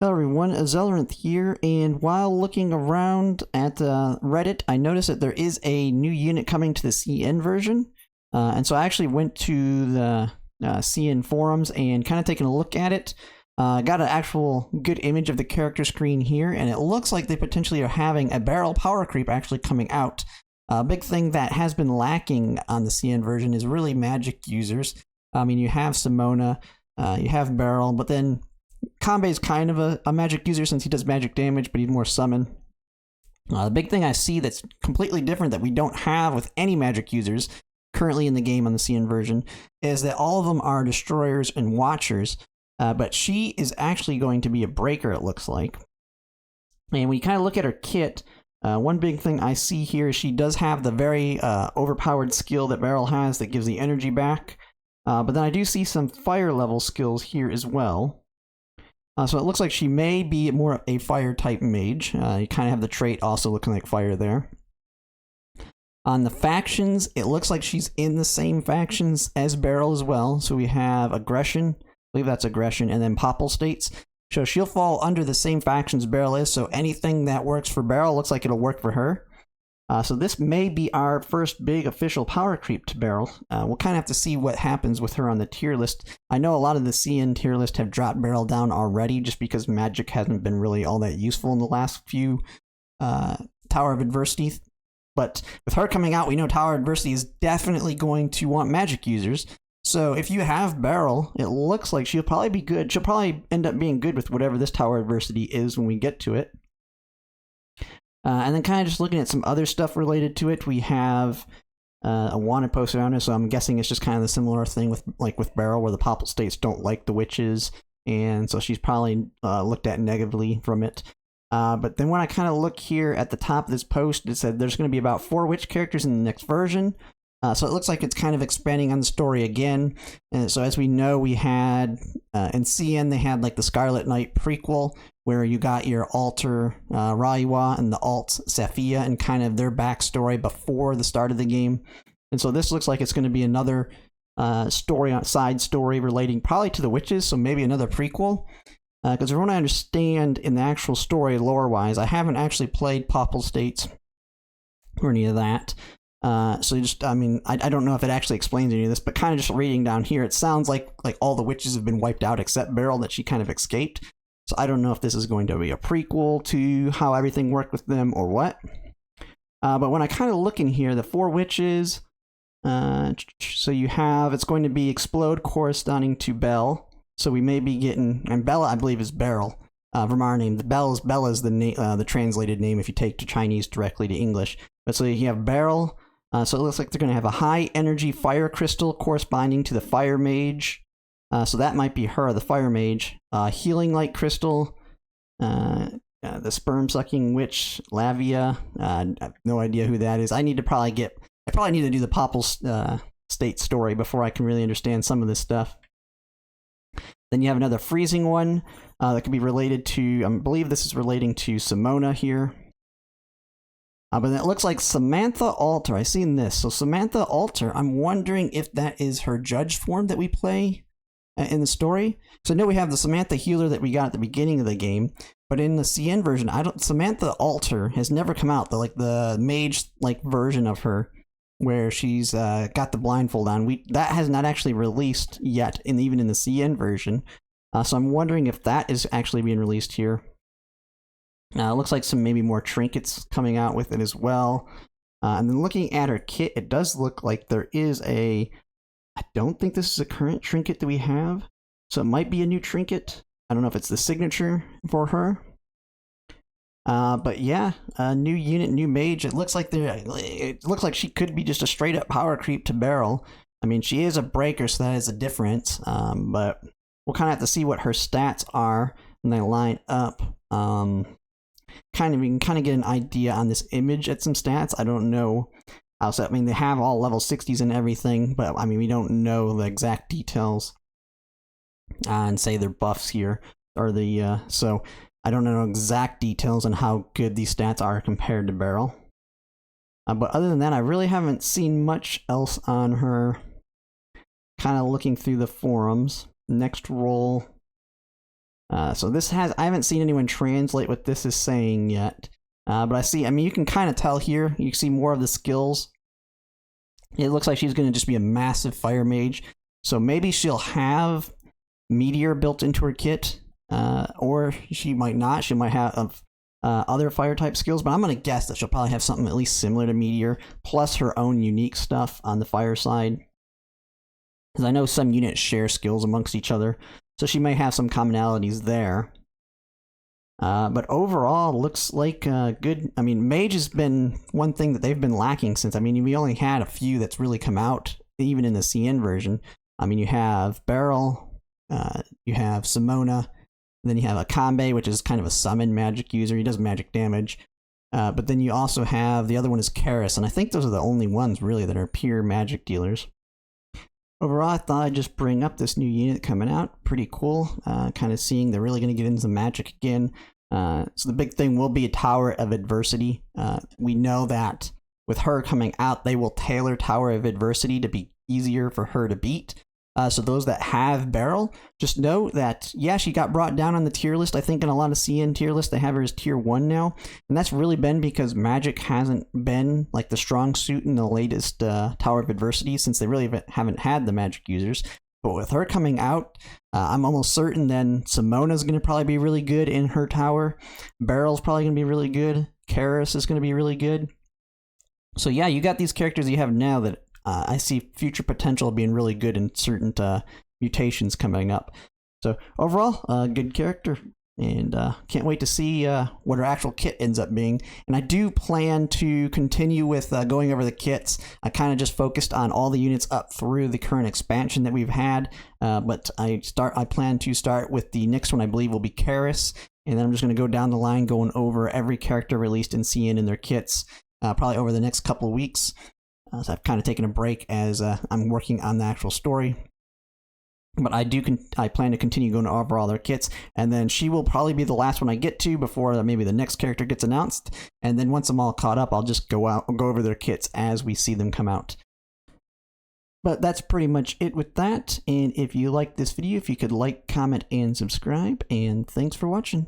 Hello everyone, Azelrinth here, and while looking around at Reddit, I noticed that there is a new unit coming to the CN version, and so I actually went to the CN forums and kind of taken a look at it. Got an actual good image of the character screen here, and it looks like they potentially are having a Beryl power creep actually coming out. A big thing that has been lacking on the CN version is really magic users. I mean, you have Simona, you have Beryl, but then Kanbei is kind of a magic user since he does magic damage, but he's more summon. The big thing I see that's completely different that we don't have with any magic users currently in the game on the CN version is that all of them are destroyers and watchers, but she is actually going to be a breaker, it looks like. And when you kind of look at her kit, one big thing I see here is she does have the very overpowered skill that Beryl has that gives the energy back, but then I do see some fire level skills here as well. So it looks like she may be more of a fire type mage. You kind of have the trait also looking like fire there. On the factions, it looks like she's in the same factions as Beryl as well. So we have aggression, I believe that's aggression, and then Popple States. So she'll fall under the same factions Beryl is, so anything that works for Beryl looks like it'll work for her. So this may be our first big official power creep to Beryl. We'll kind of have to see what happens with her on the tier list. I know a lot of the CN tier list have dropped Beryl down already just because magic hasn't been really all that useful in the last few Tower of Adversity. But with her coming out, we know Tower of Adversity is definitely going to want magic users. So if you have Beryl, it looks like she'll probably be good. She'll probably end up being good with whatever this Tower of Adversity is when we get to it. And then kind of just looking at some other stuff related to it, we have a wanted poster on it, so I'm guessing it's just kind of the similar thing with Beryl, where the Popple States don't like the witches, and so she's probably looked at negatively from it. But then when I kind of look here at the top of this post, it said there's going to be about 4 witch characters in the next version. So it looks like it's kind of expanding on the story again. And so as we know, we had in CN they had like the Scarlet Knight prequel, where you got your alter Raiwa and the alt Saphia and kind of their backstory before the start of the game. And so this looks like it's going to be another side story relating probably to the witches, so maybe another prequel. Because from what I understand in the actual story lore-wise, I haven't actually played Popple States or any of that. So just, I mean, I don't know if it actually explains any of this, but kind of just reading down here, it sounds like all the witches have been wiped out except Beryl, that she kind of escaped. So I don't know if this is going to be a prequel to how everything worked with them or what. But when I kind of look in here, the 4 witches, so you have, it's going to be Explode corresponding to Bell. So we may be getting, and Bella I believe is Beryl from our name. Bella is the translated name if you take to Chinese directly to English. But so you have Beryl. So it looks like they're going to have a high energy fire crystal corresponding to the fire mage. So that might be her, the fire mage. Healing light crystal, the sperm sucking witch, Lavia. I have no idea who that is. I probably need to do the Popple State story before I can really understand some of this stuff. Then you have another freezing one that could be related to, I believe this is relating to Simona here. But it looks like Samantha Alter. I've seen this. So Samantha Alter, I'm wondering if that is her judge form that we play in the story. So I know we have the Samantha Healer that we got at the beginning of the game, but in the CN version, Samantha Alter has never come out. The mage version of her, where she's got the blindfold on. That has not actually released yet, even in the CN version. So I'm wondering if that is actually being released here. It looks like some maybe more trinkets coming out with it as well. And then looking at her kit, it does look like there is I don't think this is a current trinket that we have. So it might be a new trinket. I don't know if it's the signature for her. But yeah, new unit, new mage. It looks like she could be just a straight up power creep to Beryl. I mean, she is a breaker, so that is a difference. But we'll kind of have to see what her stats are when they line up. We can kind of get an idea on this image at some stats. I don't know. Also, I mean, they have all level 60s and everything, but I mean, we don't know the exact details on, say, their buffs here, or so I don't know exact details on how good these stats are compared to Beryl. But other than that, I really haven't seen much else on her. Kind of looking through the forums. Next role So this has, I haven't seen anyone translate what this is saying yet. But I mean, you can kind of tell here. You can see more of the skills. It looks like she's going to just be a massive fire mage. So maybe she'll have Meteor built into her kit, or she might not. She might have other fire type skills, but I'm going to guess that she'll probably have something at least similar to Meteor, plus her own unique stuff on the fire side. Because I know some units share skills amongst each other, so she may have some commonalities there. But overall, looks like good. I mean, Mage has been one thing that they've been lacking since. I mean, we only had a few that's really come out, even in the CN version. I mean, you have Beryl, you have Simona, then you have Akambe, which is kind of a summon magic user. He does magic damage. But then you also have, the other one is Karis, and I think those are the only ones, really, that are pure magic dealers. Overall, I thought I'd just bring up this new unit coming out. Pretty cool. Kind of seeing they're really going to get into magic again. So the big thing will be a Tower of Adversity. We know that with her coming out, they will tailor Tower of Adversity to be easier for her to beat. So those that have Beryl, just know that, yeah, she got brought down on the tier list. I think in a lot of CN tier lists, they have her as tier 1 now. And that's really been because magic hasn't been like the strong suit in the latest Tower of Adversity, since they really haven't had the magic users. But with her coming out, I'm almost certain then Simona's going to probably be really good in her tower. Beryl's probably going to be really good. Karis is going to be really good. So yeah, you got these characters you have now that I see future potential being really good in certain mutations coming up. So overall, good character, and can't wait to see what her actual kit ends up being. And I do plan to continue with going over the kits. I kind of just focused on all the units up through the current expansion that we've had, but I plan to start with the next one. I believe will be Karis, and then I'm just going to go down the line going over every character released in CN and their kits, probably over the next couple of weeks. So I've kind of taken a break as I'm working on the actual story. But I plan to continue going over all their kits, and then she will probably be the last one I get to before maybe the next character gets announced. And then once I'm all caught up, I'll just go over their kits as we see them come out. But that's pretty much it with that. And if you like this video, if you could like, comment, and subscribe. And thanks for watching.